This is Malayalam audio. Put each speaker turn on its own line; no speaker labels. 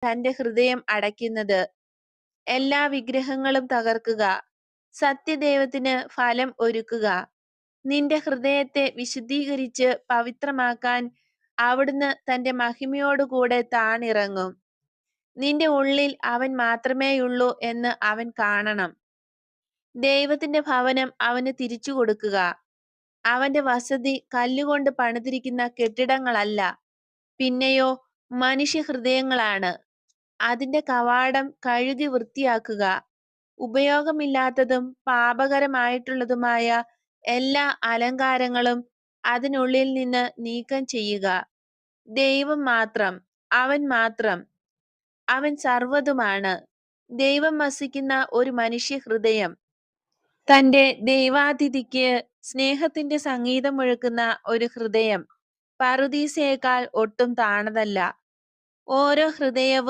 തന്റെ ഹൃദയം അടയ്ക്കുന്നത്. എല്ലാ വിഗ്രഹങ്ങളും തകർക്കുക. സത്യദൈവത്തിന് ഫലം ഒരുക്കുക. നിന്റെ ഹൃദയത്തെ വിശുദ്ധീകരിച്ച് പവിത്രമാക്കാൻ അവിടുന്ന് തന്റെ മഹിമയോടുകൂടെ താണിറങ്ങും. നിന്റെ ഉള്ളിൽ അവൻ മാത്രമേയുള്ളൂ എന്ന് അവൻ കാണണം. ദൈവത്തിന്റെ ഭവനം അവന് തിരിച്ചു കൊടുക്കുക. അവന്റെ വസതി കല്ലുകൊണ്ട് പണിതിരിക്കുന്ന കെട്ടിടങ്ങളല്ല, പിന്നെയോ മനുഷ്യഹൃദയങ്ങളാണ്. അതിന്റെ കവാടം കഴുകി വൃത്തിയാക്കുക. ഉപയോഗമില്ലാത്തതും പാപകരമായിട്ടുള്ളതുമായ എല്ലാ അലങ്കാരങ്ങളും അതിനുള്ളിൽ നിന്ന് നീക്കം ചെയ്യുക. ദൈവം മാത്രം, അവൻ മാത്രം, അവൻ സർവ്വതുമാണ്. ദൈവം വസിക്കുന്ന ഒരു മനുഷ്യഹൃദയം തന്റെ ദൈവാതിഥിക്ക് സ്നേഹത്തിന്റെ സംഗീതം മുഴക്കുന്ന ഒരു ഹൃദയം പറുദീസയേക്കാൾ ഒട്ടും താണതല്ല. ഓരോ ഹൃദയവും